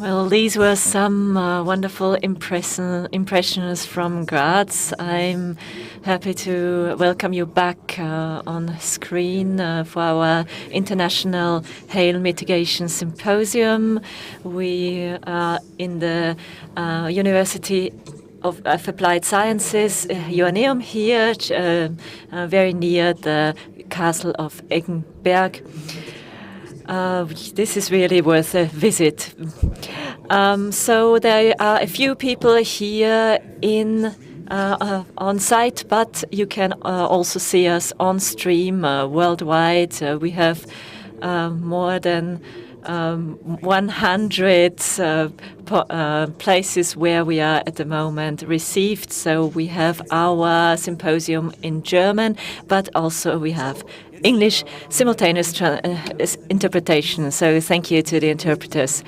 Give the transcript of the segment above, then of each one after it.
Well, these were some wonderful impressions from Graz. I'm happy to welcome you back on screen for our International Hail Mitigation Symposium. We are in the University of Applied Sciences, Joanneum here, very near the castle of Eggenberg. This is really worth a visit. So there are a few people here on site, but you can also see us on stream worldwide. We have more than 100 places where we are at the moment received. So we have our symposium in German, but also we have English simultaneous interpretation. So thank you to the interpreters.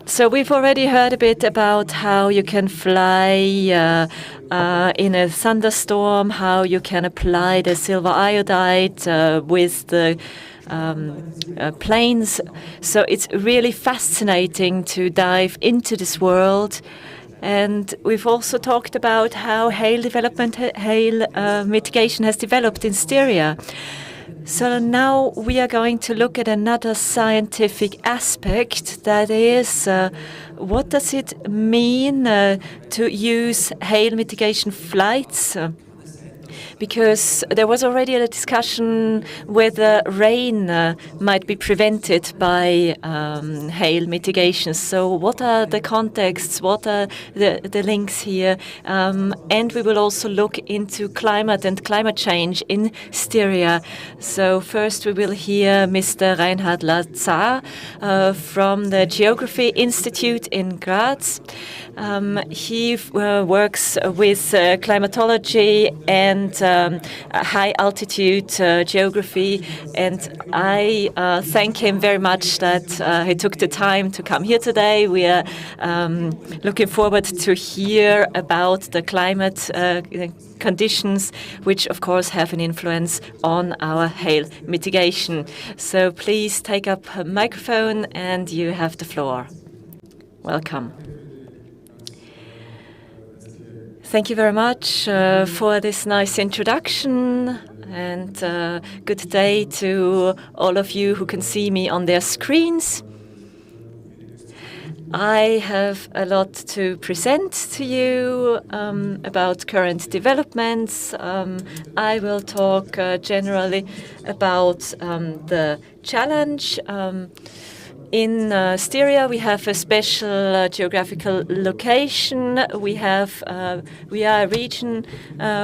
So we've already heard a bit about how you can fly in a thunderstorm, how you can apply the silver iodide with the planes. So it's really fascinating to dive into this world. And we've also talked about how hail mitigation has developed in Styria. So now we are going to look at another scientific aspect, that is, what does it mean to use hail mitigation flights? Because there was already a discussion whether rain might be prevented by hail mitigation. So what are the contexts? What are the links here? And we will also look into climate and climate change in Styria. So first we will hear Mr. Reinhard Lazar from the Geography Institute in Graz. He works with climatology and high-altitude geography, and I thank him very much that he took the time to come here today. We are looking forward to hear about the climate conditions, which of course have an influence on our hail mitigation. So please take up a microphone and you have the floor. Welcome. Thank you very much for this nice introduction, and good day to all of you who can see me on their screens. I have a lot to present to you about current developments. I will talk generally about the challenge. In Styria, we have a special geographical location. We are a region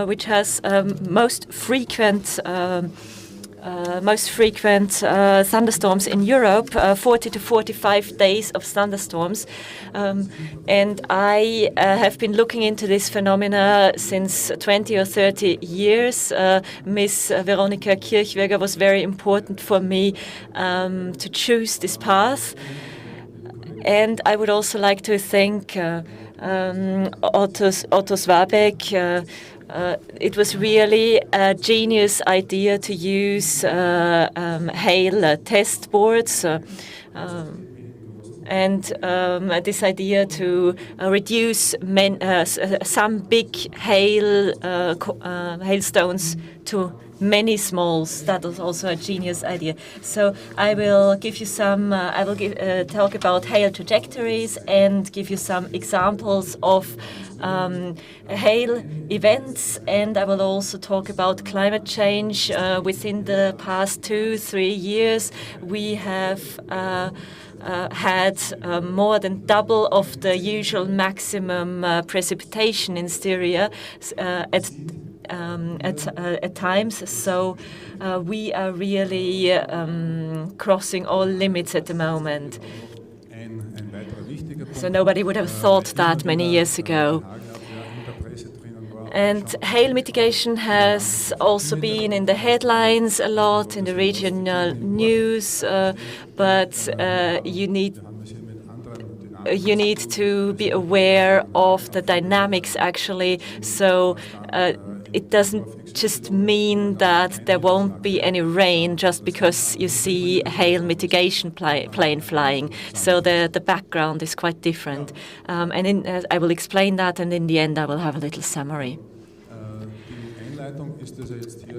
which has most frequent thunderstorms in Europe, 40 to 45 days of thunderstorms. And I have been looking into this phenomena since 20 or 30 years. Miss Veronika Kirchweger was very important for me to choose this path. And I would also like to thank Otto Swabeck. It was really a genius idea to use hail test boards and this idea to reduce some big hailstones to many smalls. That was also a genius idea. So I will give you some. I will talk about hail trajectories and give you some examples of hail events, and I will also talk about climate change. Within the past 2-3 years, we have had more than double of the usual maximum precipitation in Styria at times. So we are really crossing all limits at the moment. So nobody would have thought that many years ago. And hail mitigation has also been in the headlines a lot in the regional news, but you need to be aware of the dynamics actually. So it doesn't just mean that there won't be any rain just because you see hail mitigation plane flying. So the background is quite different. And I will explain that, and in the end I will have a little summary.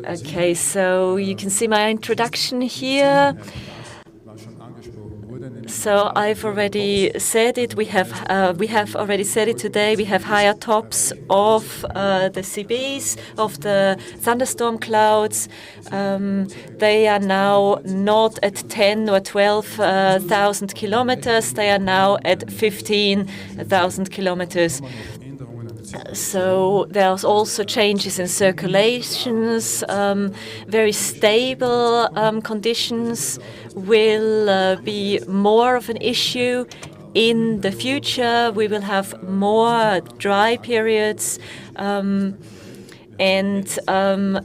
Okay, so you can see my introduction here. So I've already said it. We have already said it today. We have higher tops of the CBs, of the thunderstorm clouds. They are now not at 10 or 12,000 kilometers. They are now at 15,000 kilometers. So there's also changes in circulations. Very stable conditions will be more of an issue in the future. We will have more dry periods. And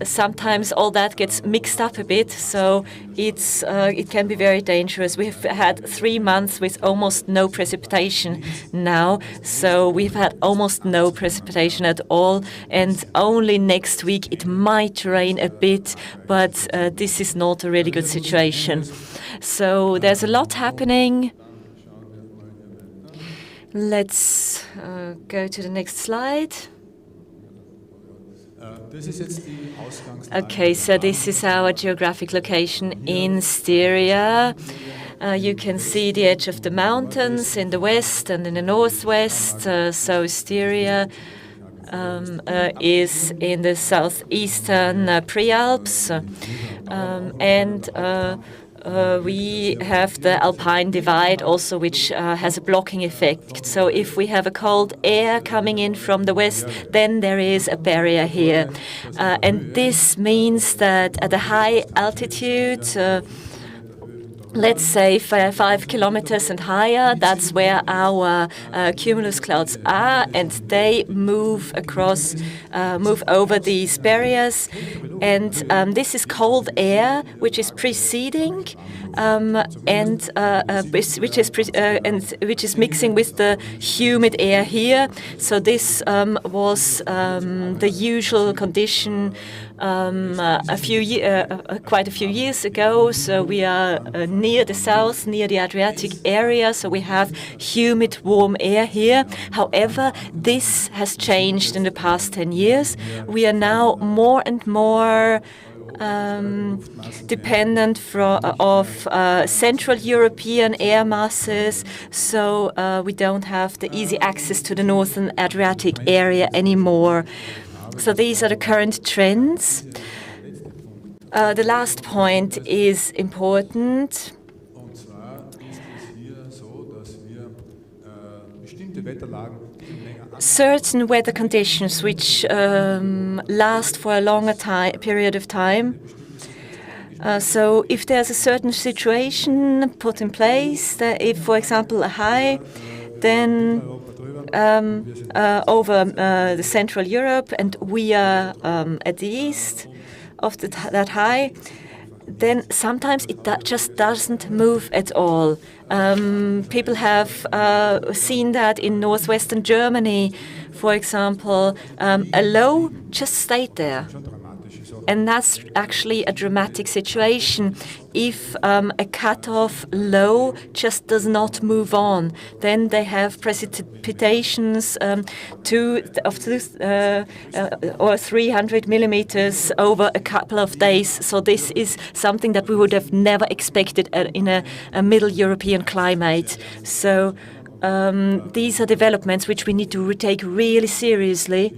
sometimes all that gets mixed up a bit, so it can be very dangerous. We've had 3 months with almost no precipitation now, so we've had almost no precipitation at all, and only next week it might rain a bit, but this is not a really good situation. So there's a lot happening. Let's go to the next slide. Okay, so this is our geographic location in Styria. You can see the edge of the mountains in the west and in the northwest. So Styria is in the southeastern Prealps, and we have the Alpine Divide also, which has a blocking effect. So if we have a cold air coming in from the west, then there is a barrier here. And this means that at a high altitude, let's say 5 kilometers and higher, that's where our cumulus clouds are, and they move across, move over these barriers. And this is cold air, which is preceding, which is mixing with the humid air here. So this was the usual condition quite a few years ago. So we are near the south, near the Adriatic area, so we have humid, warm air here. However, this has changed in the past 10 years. We are now more and more dependent of Central European air masses, so we don't have the easy access to the northern Adriatic area anymore. So these are the current trends. The last point is important. Certain weather conditions which last for a longer period of time. So if there's a certain situation put in place, that if, for example, a high, then over the Central Europe, and we are at the east of that high, then sometimes it just doesn't move at all. People have seen that in northwestern Germany, for example. A low just stayed there. And that's actually a dramatic situation. If a cutoff low just does not move on, then they have precipitations or 300 millimeters over a couple of days. So this is something that we would have never expected in a Middle European climate. So these are developments which we need to take really seriously.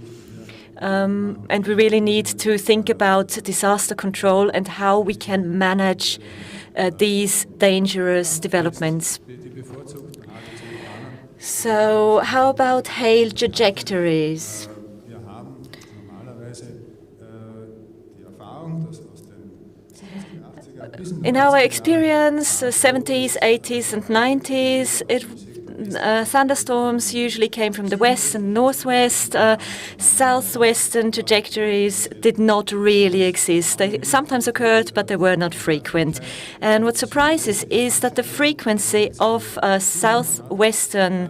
And we really need to think about disaster control and how we can manage these dangerous developments. So how about hail trajectories? In our experience, 70s, 80s and 90s, thunderstorms usually came from the west and northwest. Southwestern trajectories did not really exist. They sometimes occurred, but they were not frequent. And what surprises is that the frequency of southwestern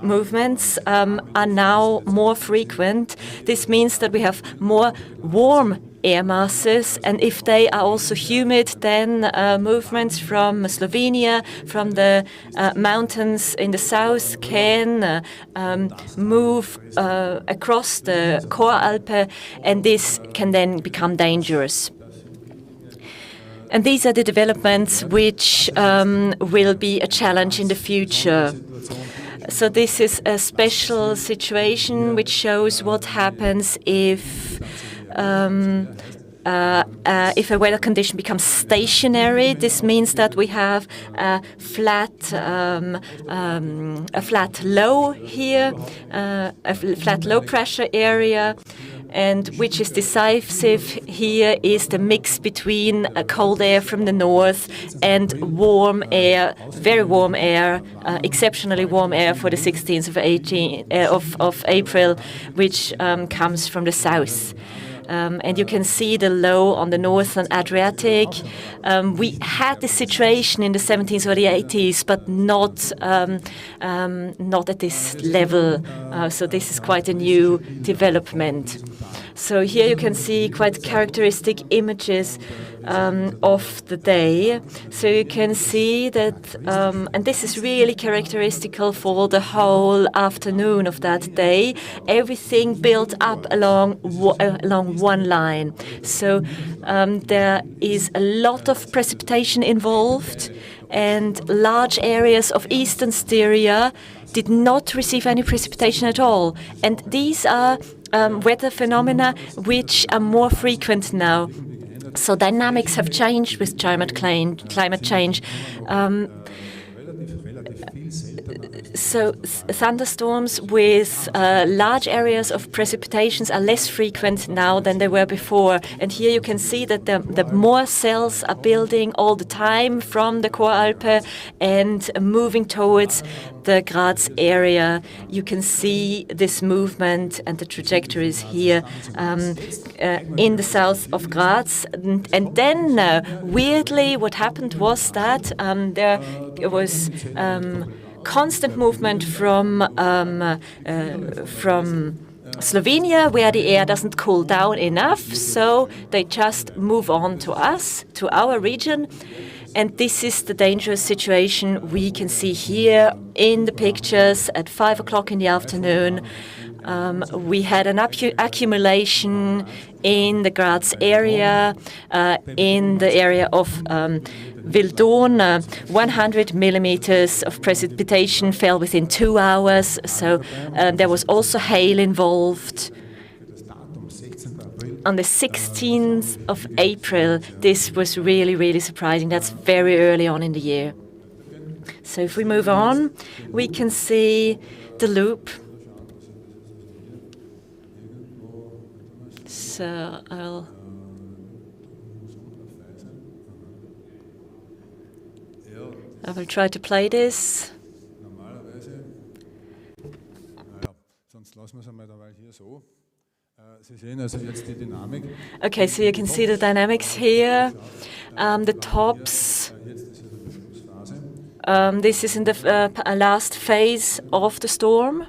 movements are now more frequent. This means that we have more warm air masses, and if they are also humid, then movements from Slovenia, from the mountains in the south, can move across the Voralpe, and this can then become dangerous. And these are the developments which will be a challenge in the future. So this is a special situation which shows what happens if a weather condition becomes stationary. This means that we have a flat low here, a flat low pressure area. And which is decisive here is the mix between cold air from the north and warm air, very warm air, exceptionally warm air for the 16th of April, which comes from the south. And you can see the low on the northern Adriatic. We had this situation in the 70s or the 80s, but not at this level. So this is quite a new development. So here you can see quite characteristic images of the day. So you can see that, and this is really characteristical for the whole afternoon of that day, everything built up along one line. So there is a lot of precipitation involved, and large areas of eastern Styria did not receive any precipitation at all. And these are weather phenomena which are more frequent now. So dynamics have changed with climate change. So thunderstorms with large areas of precipitations are less frequent now than they were before. And here you can see that the more cells are building all the time from the Voralpe and moving towards the Graz area. You can see this movement and the trajectories here in the south of Graz. And then, weirdly, what happened was that there was constant movement from Slovenia, where the air doesn't cool down enough, so they just move on to us, to our region. And this is the dangerous situation we can see here in the pictures at 5 o'clock in the afternoon. We had an accumulation in the Graz area, in the area of Wildon. 100 millimeters of precipitation fell within 2 hours, so there was also hail involved. On the 16th of April, this was really, really surprising. That's very early on in the year. So if we move on, we can see the loop. So I will try to play this. Okay, so you can see the dynamics here. The tops. This is in the last phase of the storm.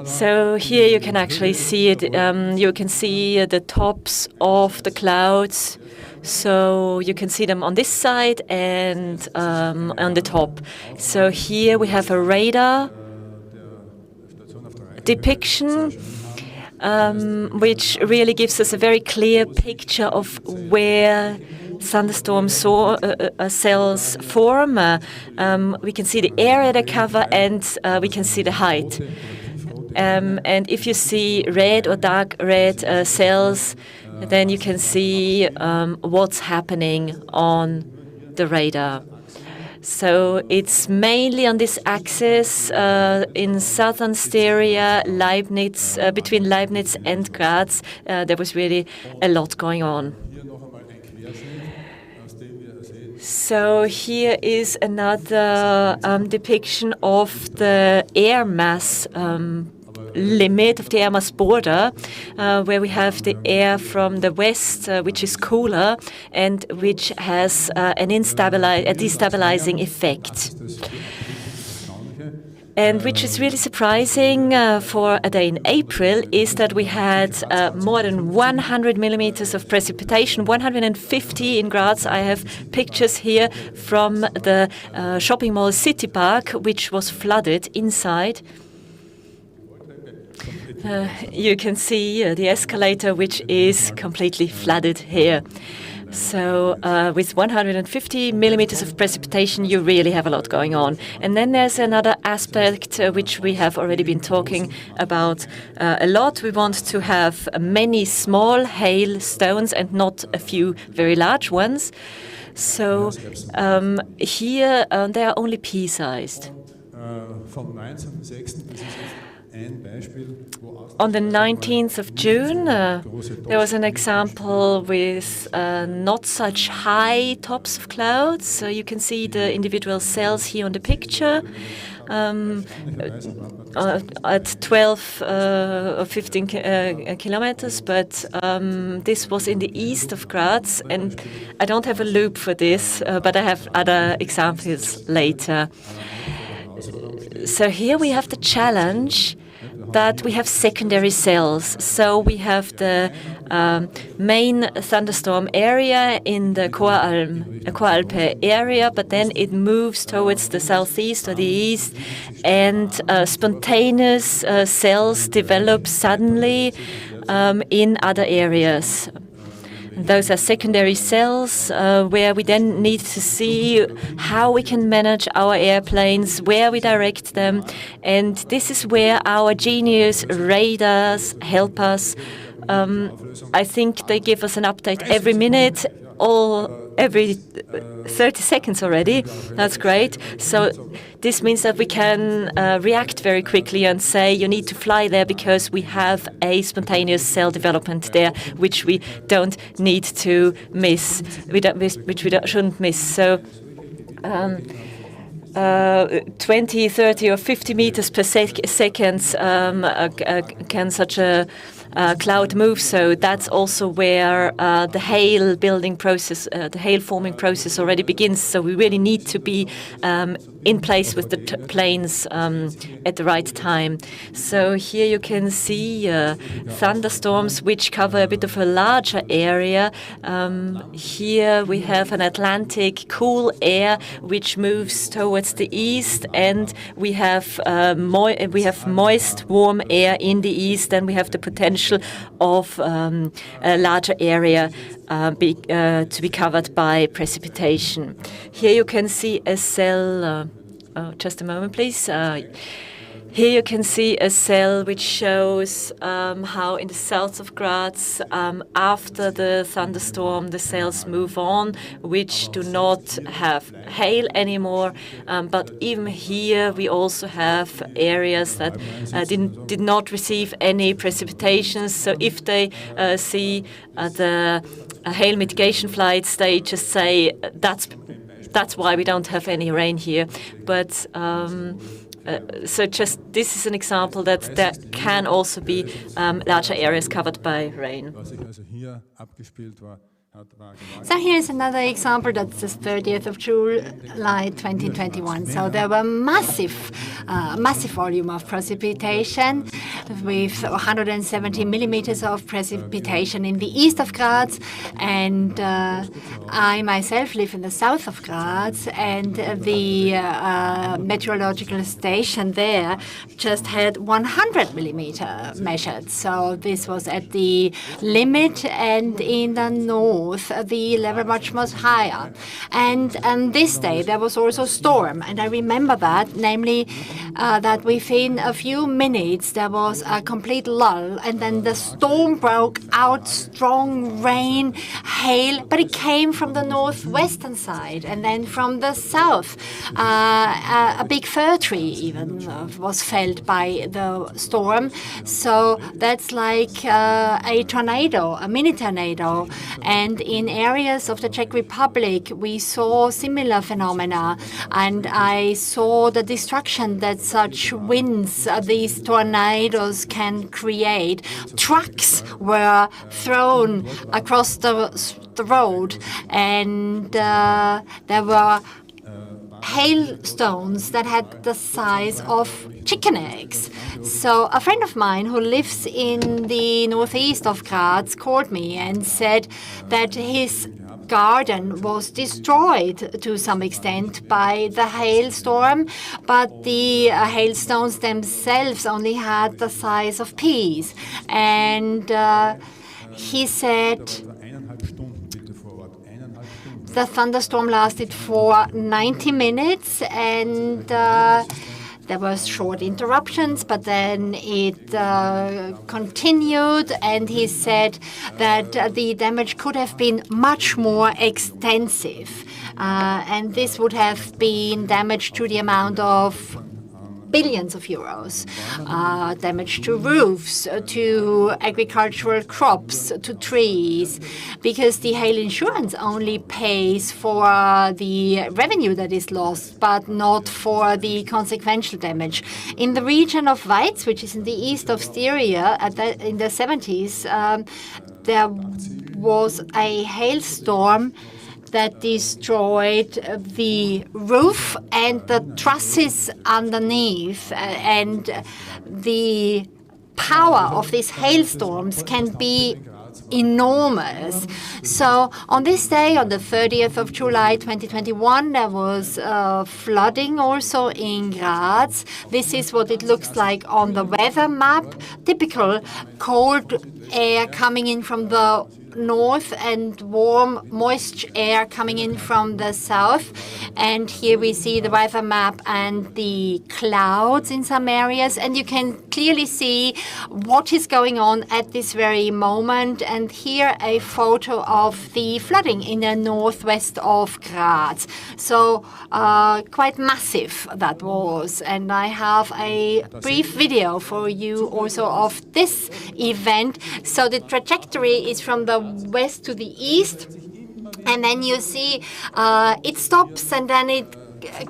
So here you can actually see it. You can see the tops of the clouds. So you can see them on this side and on the top. So here we have a radar depiction, which really gives us a very clear picture of where thunderstorm cells form. We can see the area they cover, and we can see the height. And if you see red or dark red cells, then you can see what's happening on the radar. So it's mainly on this axis in southern Styria, Leibniz, between Leibniz and Graz. There was really a lot going on. So here is another depiction of the air mass limit, of the air mass border, where we have the air from the west, which is cooler and which has a destabilizing effect. And which is really surprising for a day in April is that we had more than 100 millimeters of precipitation, 150 in Graz. I have pictures here from the shopping mall City Park, which was flooded inside. You can see the escalator, which is completely flooded here. So with 150 millimeters of precipitation, you really have a lot going on. And then there's another aspect which we have already been talking about a lot. We want to have many small hailstones and not a few very large ones. So here they are only pea-sized. On the 19th of June, there was an example with not such high tops of clouds. So you can see the individual cells here on the picture. At 12 or 15 kilometers, but this was in the east of Graz, and I don't have a loop for this, but I have other examples later. So here we have the challenge that we have secondary cells. So we have the main thunderstorm area in the Choralpe area, but then it moves towards the southeast or the east, and spontaneous cells develop suddenly in other areas. Those are secondary cells where we then need to see how we can manage our airplanes, where we direct them. And this is where our genius radars help us. I think they give us an update every minute, every 30 seconds already. That's great. So this means that we can react very quickly and say you need to fly there because we have a spontaneous cell development there, which we don't need to miss, shouldn't miss. So 20, 30 or 50 meters per second can such a cloud move. So that's also where the hail building process, the hail forming process already begins. So we really need to be in place with the planes at the right time. So here you can see thunderstorms which cover a bit of a larger area. Here we have an Atlantic cool air which moves towards the east, and we have moist warm air in the east, and we have the potential of a larger area to be covered by precipitation. Here you can see a cell, just a moment please. Here you can see a cell which shows how in the south of Graz, after the thunderstorm, the cells move on, which do not have hail anymore. But even here, we also have areas that did not receive any precipitation. So if they see the hail mitigation flights, they just say, that's why we don't have any rain here. But so just this is an example that there can also be larger areas covered by rain. So here's another example. That's the 30th of July 2021. So there were massive volume of precipitation with 170 millimeters of precipitation in the east of Graz. And I myself live in the south of Graz, and the meteorological station there just had 100 millimeter measured. So this was at the limit, and in the north the level much higher. And this day there was also a storm, and I remember that, namely that within a few minutes there was a complete lull, and then the storm broke out, strong rain, hail, but it came from the northwestern side, and then from the south a big fir tree even was felled by the storm. So that's like a tornado, a mini tornado. And And in areas of the Czech Republic, we saw similar phenomena. And I saw the destruction that such winds, these tornadoes can create. Trucks were thrown across the road, and there were hailstones that had the size of chicken eggs. So a friend of mine who lives in the northeast of Graz called me and said that his garden was destroyed to some extent by the hailstorm, but the hailstones themselves only had the size of peas. And he said the thunderstorm lasted for 90 minutes, and there were short interruptions, but then it continued, and he said that the damage could have been much more extensive. And this would have been damage to the amount of billions of euros, damage to roofs, to agricultural crops, to trees, because the hail insurance only pays for the revenue that is lost, but not for the consequential damage. In the region of Weiz, which is in the east of Styria, in the 70s, there was a hailstorm that destroyed the roof and the trusses underneath, and the power of these hailstorms can be enormous. So on this day, on the 30th of July 2021, there was flooding also in Graz. This is what it looks like on the weather map. Typical cold air coming in from the north and warm, moist air coming in from the south. And here we see the weather map and the clouds in some areas. And you can clearly see what is going on at this very moment. And here a photo of the flooding in the northwest of Graz. So quite massive that was. And I have a brief video for you also of this event. So the trajectory is from the west to the east, and then you see it stops and then it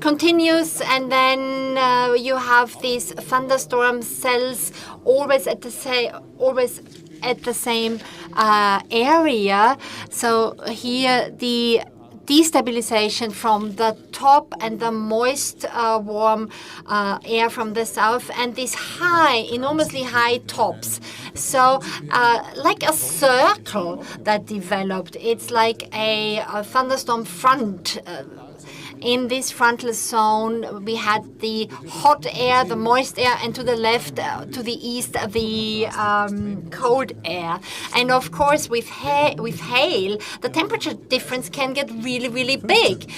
continues, and then you have these thunderstorm cells always at the same area. So here the destabilization from the top and the moist, warm air from the south, and these high, enormously high tops. So like a circle that developed. It's like a thunderstorm front. In this frontal zone, we had the hot air, the moist air, and to the left, to the east, the cold air. And of course, with hail, the temperature difference can get really, really big.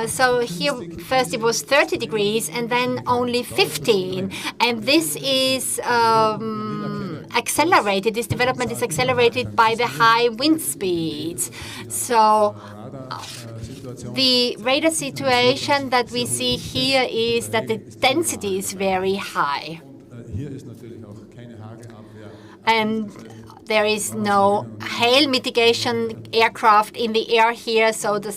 So here, first it was 30 degrees, and then only 15. And this is accelerated. This development is accelerated by the high wind speeds. So the radar situation that we see here is that the density is very high. And there is no hail mitigation aircraft in the air here, so the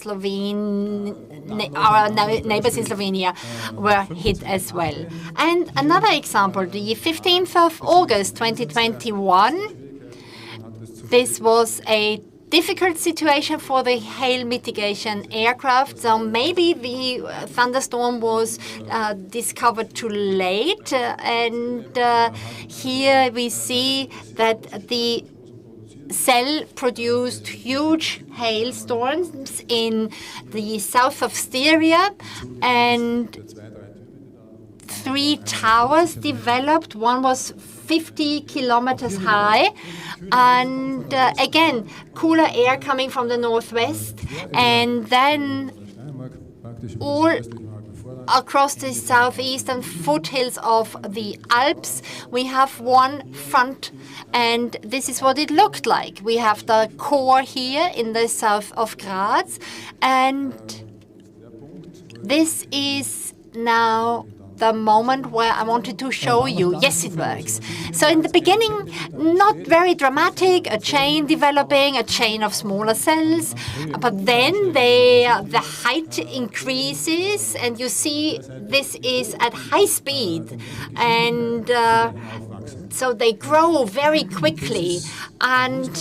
our neighbors in Slovenia were hit as well. And another example, the 15th of August 2021, this was a difficult situation for the hail mitigation aircraft. So maybe the thunderstorm was discovered too late. And here we see that the cell produced huge hailstorms in the south of Styria, and 3 towers developed. One was 50 kilometers high, and again, cooler air coming from the northwest, and then all across the southeastern foothills of the Alps, we have one front, and this is what it looked like. We have the core here in the south of Graz, and this is now the moment where I wanted to show you, yes, it works. So in the beginning, not very dramatic, a chain developing, a chain of smaller cells, but then the height increases, and you see this is at high speed, and so they grow very quickly. And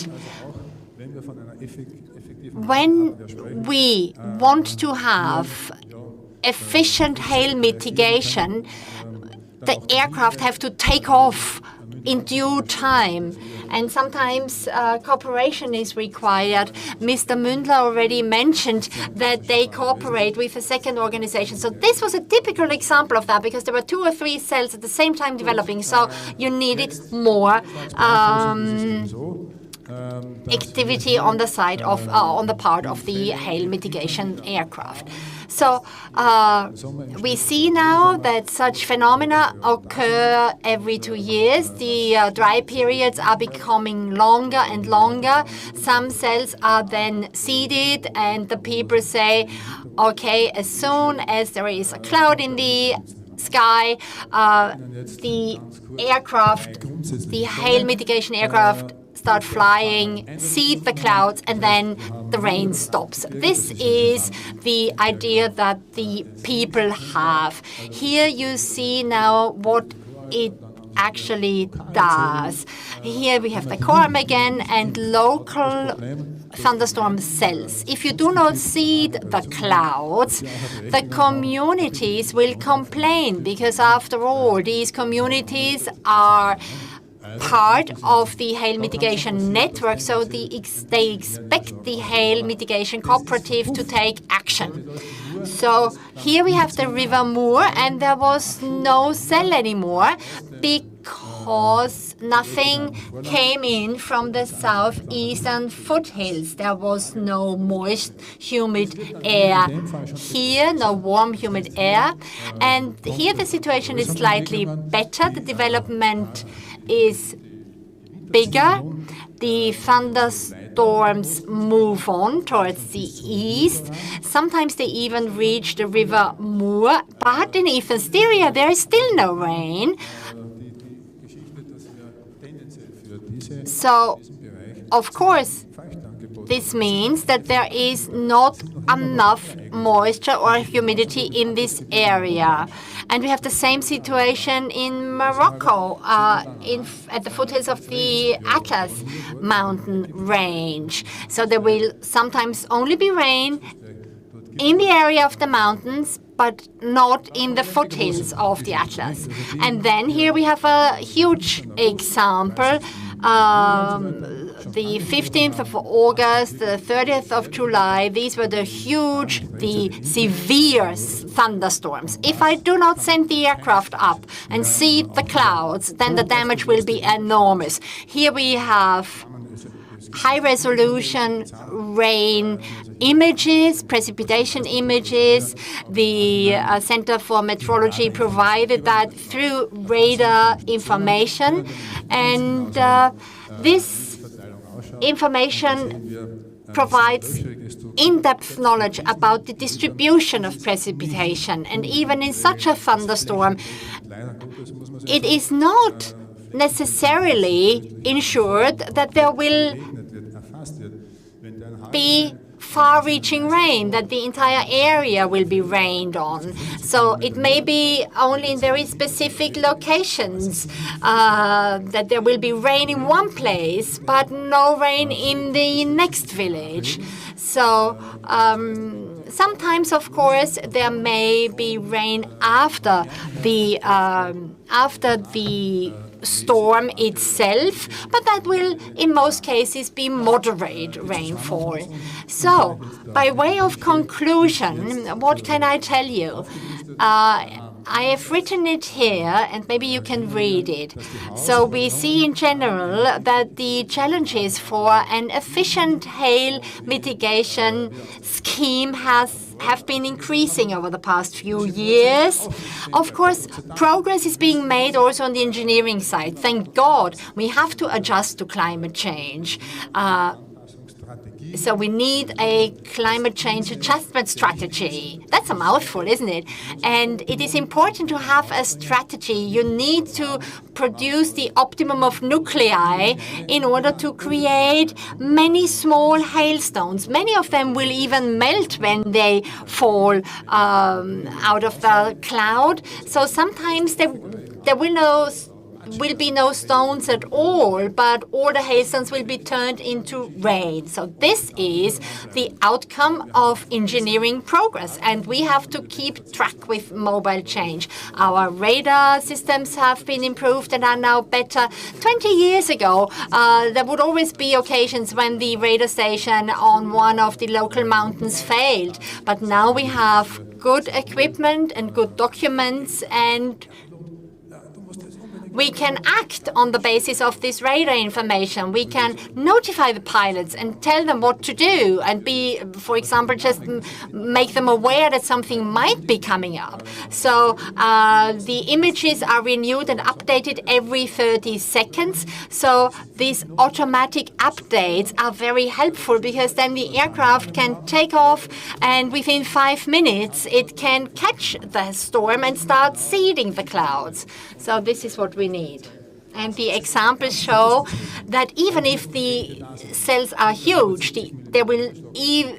when we want to have efficient hail mitigation, the aircraft have to take off in due time, and sometimes cooperation is required. Mr. Mündler already mentioned that they cooperate with a second organization. So this was a typical example of that, because there were 2 or 3 cells at the same time developing, so you needed more activity on the side of on the part of the hail mitigation aircraft. So we see now that such phenomena occur every 2 years. The dry periods are becoming longer and longer. Some cells are then seeded, and the people say, okay, as soon as there is a cloud in the sky, the aircraft, the hail mitigation aircraft, start flying, seed the clouds, and then the rain stops. This is the idea that the people have. Here you see now what it actually does. Here we have the quorum again and local thunderstorm cells. If you do not seed the clouds, the communities will complain, because after all, these communities are part of the hail mitigation network, so they expect the hail mitigation cooperative to take action. So here we have the River Mur, and there was no cell anymore because nothing came in from the southeastern foothills. There was no moist, humid air here, no warm, humid air. And here the situation is slightly better. The development is bigger. The thunderstorms move on towards the east. Sometimes they even reach the River Mur, but in Eastern Styria there is still no rain. So, of course, this means that there is not enough moisture or humidity in this area. And we have the same situation in Morocco, at the foothills of the Atlas mountain range. So there will sometimes only be rain in the area of the mountains, but not in the foothills of the Atlas. And then here we have a huge example. The 15th of August, the 30th of July, these were the severe thunderstorms. If I do not send the aircraft up and seed the clouds, then the damage will be enormous. Here we have high-resolution rain images, precipitation images. The Center for Meteorology provided that through radar information. And this information provides in-depth knowledge about the distribution of precipitation. And even in such a thunderstorm, it is not necessarily ensured that there will be far-reaching rain, that the entire area will be rained on. So it may be only in very specific locations that there will be rain in one place, but no rain in the next village. So sometimes, of course, there may be rain after the storm itself, but that will, in most cases, be moderate rainfall. So, by way of conclusion, what can I tell you? I have written it here, and maybe you can read it. So we see in general that the challenges for an efficient hail mitigation scheme have been increasing over the past few years. Of course, progress is being made also on the engineering side. Thank God, we have to adjust to climate change. So we need a climate change adjustment strategy. That's a mouthful, isn't it? And it is important to have a strategy. You need to produce the optimum of nuclei in order to create many small hailstones. Many of them will even melt when they fall out of the cloud. So sometimes there will be no stones at all, but all the hailstones will be turned into rain. So this is the outcome of engineering progress, and we have to keep track with mobile change. Our radar systems have been improved and are now better. 20 years ago, there would always be occasions when the radar station on one of the local mountains failed, but now we have good equipment and good documents, and we can act on the basis of this radar information. We can notify the pilots and tell them what to do and for example, just make them aware that something might be coming up. So the images are renewed and updated every 30 seconds. So these automatic updates are very helpful because then the aircraft can take off and within 5 minutes it can catch the storm and start seeding the clouds. So this is what we need. And the examples show that even if the cells are huge, there will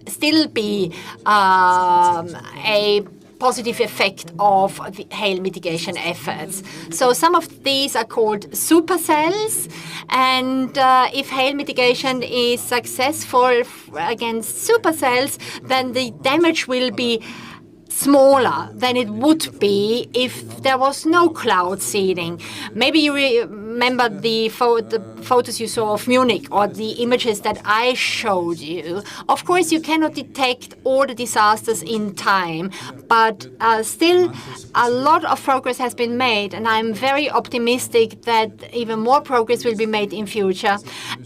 still be a positive effect of the hail mitigation efforts. So some of these are called supercells, and if hail mitigation is successful against supercells, then the damage will be smaller than it would be if there was no cloud seeding. Maybe you remember the photos you saw of Munich or the images that I showed you. Of course, you cannot detect all the disasters in time, but still a lot of progress has been made, and I'm very optimistic that even more progress will be made in future.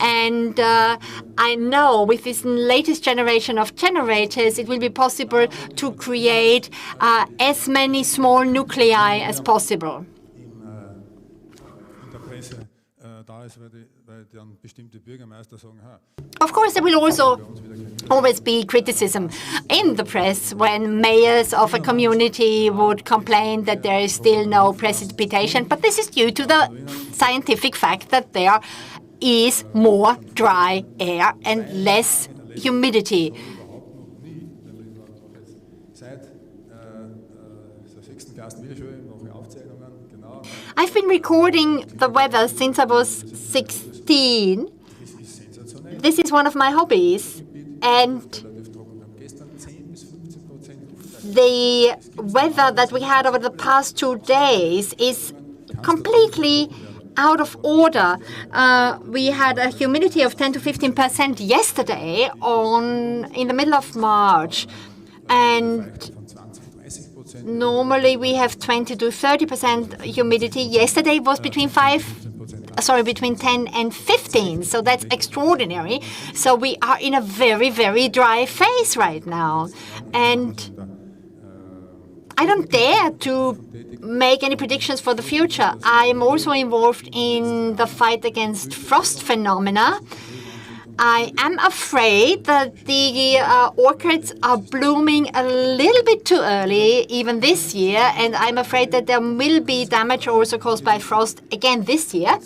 And I know with this latest generation of generators, it will be possible to create as many small nuclei as possible. Of course, there will also always be criticism in the press when mayors of a community would complain that there is still no precipitation, but this is due to the scientific fact that there is more dry air and less humidity. I've been recording the weather since I was 16. This is one of my hobbies, and the weather that we had over the past 2 days is completely out of order. We had a humidity of 10 to 15% yesterday in the middle of March, and normally we have 20 to 30% humidity. Yesterday was between 10 and 15, so that's extraordinary. So we are in a very, very dry phase right now, and I don't dare to make any predictions for the future. I'm also involved in the fight against frost phenomena. I am afraid that the orchids are blooming a little bit too early, even this year, and I'm afraid that there will be damage also caused by frost again this year.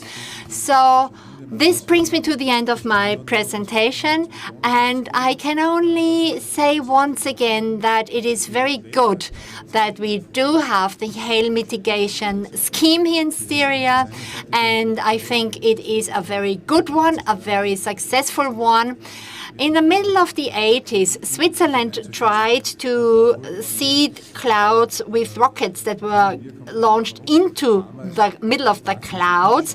So this brings me to the end of my presentation, and I can only say once again that it is very good that we do have the hail mitigation scheme here in Styria, and I think it is a very good one, a very successful one. In the middle of the 80s, Switzerland tried to seed clouds with rockets that were launched into the middle of the clouds,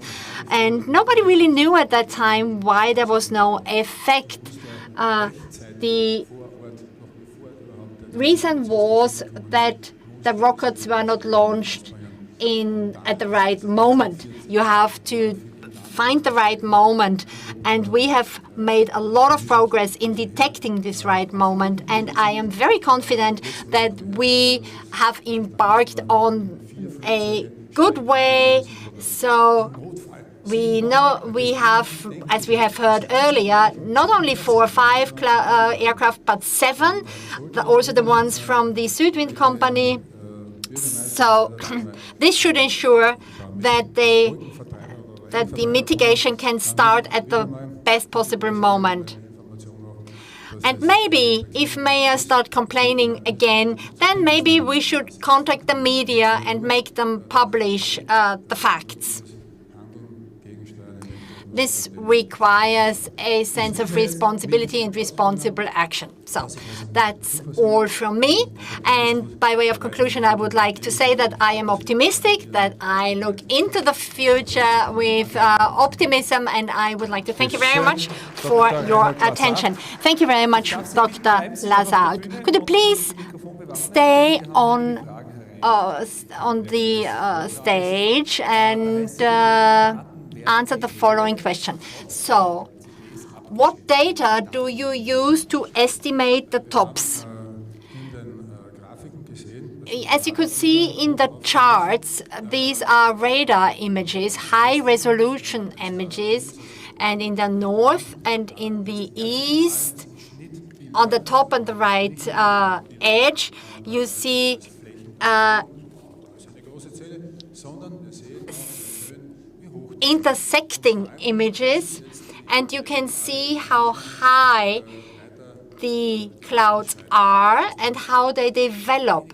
and nobody really knew at that time why there was no effect. The reason was that the rockets were not launched at the right moment. You have to find the right moment, and we have made a lot of progress in detecting this right moment, and I am very confident that we have embarked on a good way. So We know we have, as we have heard earlier, not only 4 or 5 aircraft, but 7, also the ones from the Südwind company. So this should ensure that the mitigation can start at the best possible moment. And maybe if mayors start complaining again, then maybe we should contact the media and make them publish the facts. This requires a sense of responsibility and responsible action. So that's all from me. And by way of conclusion, I would like to say that I am optimistic, that I look into the future with optimism, and I would like to thank you very much for your attention. Thank you very much, Dr. Lazar. Could you please stay on the stage and answer the following question. So, what data do you use to estimate the tops? As you could see in the charts, these are radar images, high-resolution images, and in the north and in the east, on the top and the right edge, you see intersecting images, and you can see how high the clouds are and how they develop.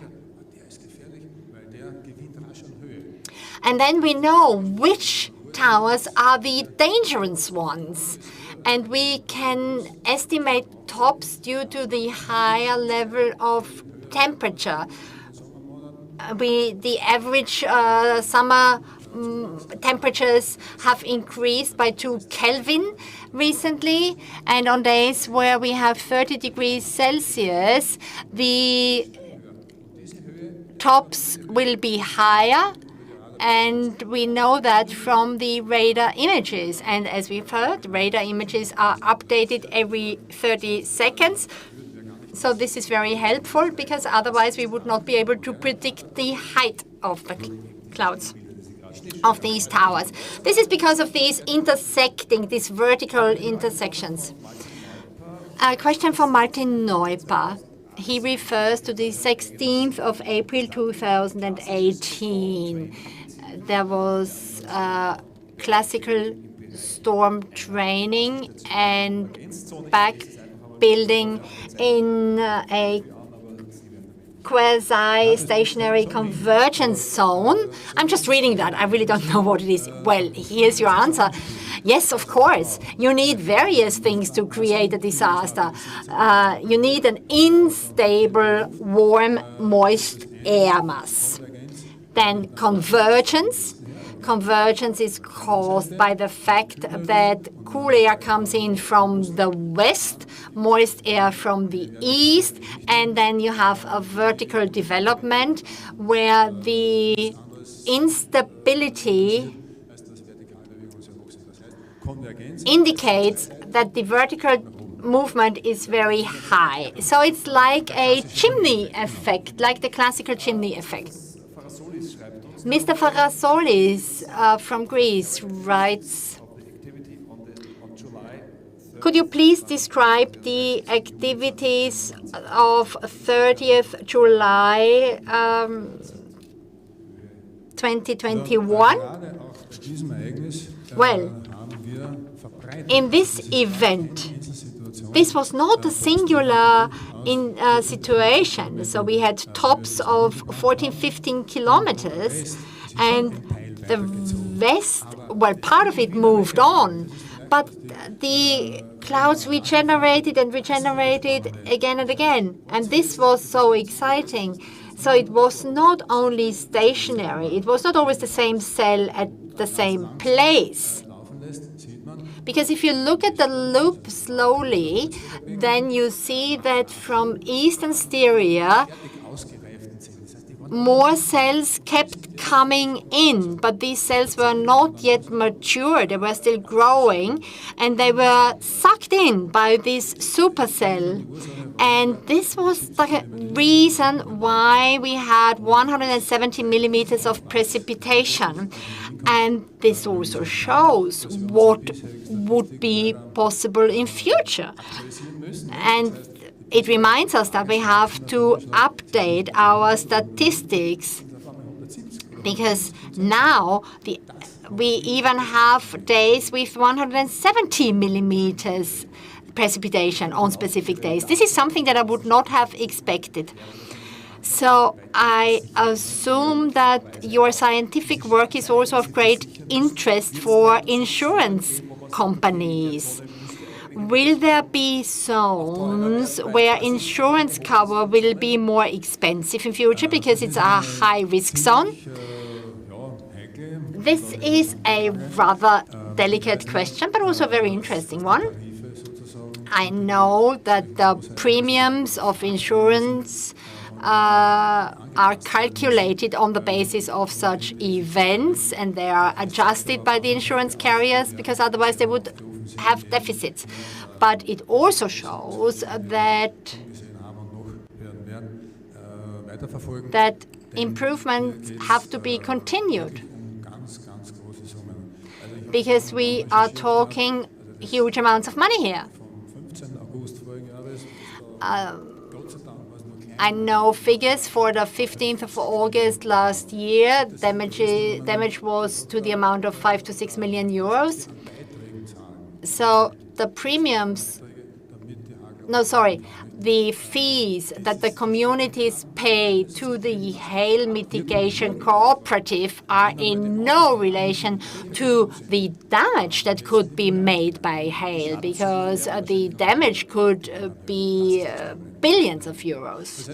And then we know which towers are the dangerous ones, and we can estimate tops due to the higher level of temperature. The average summer temperatures have increased by 2 Kelvin recently, and on days where we have 30 degrees Celsius, the tops will be higher, and we know that from the radar images. And as we've heard, radar images are updated every 30 seconds. So this is very helpful, because otherwise we would not be able to predict the height of the clouds of these towers. This is because of these vertical intersections. A question from Martin Neuper. He refers to the 16th of April 2018. There was classical storm training and back building in a quasi-stationary convergence zone. I'm just reading that. I really don't know what it is. Well, here's your answer. Yes, of course. You need various things to create a disaster. You need an unstable, warm, moist air mass. Then convergence. Convergence is caused by the fact that cool air comes in from the west, moist air from the east, and then you have a vertical development where the instability indicates that the vertical movement is very high. So it's like a chimney effect, like the classical chimney effect. Mr. Farasolis from Greece writes, could you please describe the activities of 30th July 2021? Well, in this event, this was not a singular situation. So we had tops of 14, 15 kilometers, and the rest, well, part of it moved on, but the clouds regenerated and regenerated again and again. And this was so exciting. So it was not only stationary, it was not always the same cell at the same place. Because if you look at the loop slowly, then you see that from eastern stereo, more cells kept coming in, but these cells were not yet mature. They were still growing, and they were sucked in by this supercell. And this was the reason why we had 170 millimeters of precipitation. And this also shows what would be possible in future. And it reminds us that we have to update our statistics, because now we even have days with 170 millimeters precipitation on specific days. This is something that I would not have expected. So I assume that your scientific work is also of great interest for insurance companies. Will there be zones where insurance cover will be more expensive in future because it's a high-risk zone? This is a rather delicate question, but also a very interesting one. I know that the premiums of insurance are calculated on the basis of such events, and they are adjusted by the insurance carriers because otherwise they would have deficits. But it also shows that improvements have to be continued, because we are talking huge amounts of money here. I know figures for the 15th of August last year. Damage was to the amount of 5 to 6 million euros. So the premiums, the fees that the communities pay to the hail mitigation cooperative are in no relation to the damage that could be made by hail, because the damage could be billions of euros.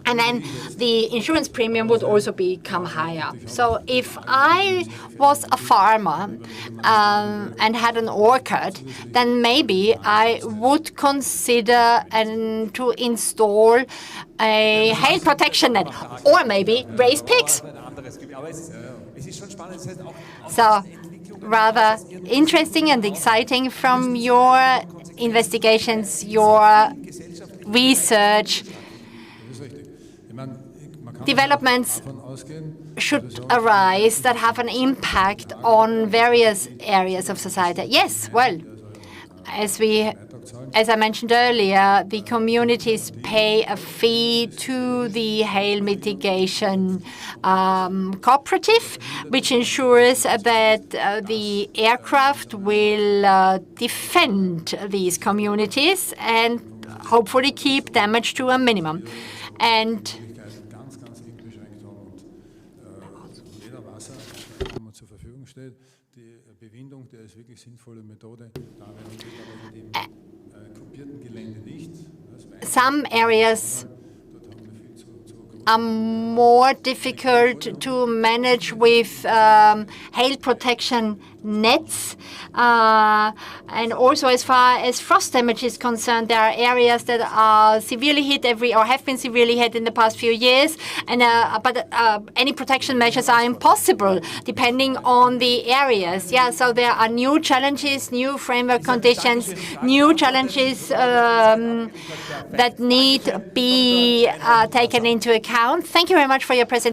And then the insurance premium would also become higher. So if I was a farmer and had an orchard, then maybe I would consider to install a hail protection net, or maybe raise pigs. So rather interesting and exciting from your investigations, your research. Developments should arise that have an impact on various areas of society. Yes, well, as I mentioned earlier, the communities pay a fee to the hail mitigation cooperative, which ensures that the aircraft will defend these communities and hopefully keep damage to a minimum. And some areas are more difficult to manage with hail protection nets. And also, as far as frost damage is concerned, there are areas that are severely hit or have been severely hit in the past few years. And but any protection measures are impossible depending on the areas. Yeah, so there are new challenges, new framework conditions, new challenges that need to be taken into account. Thank you very much for your presentation.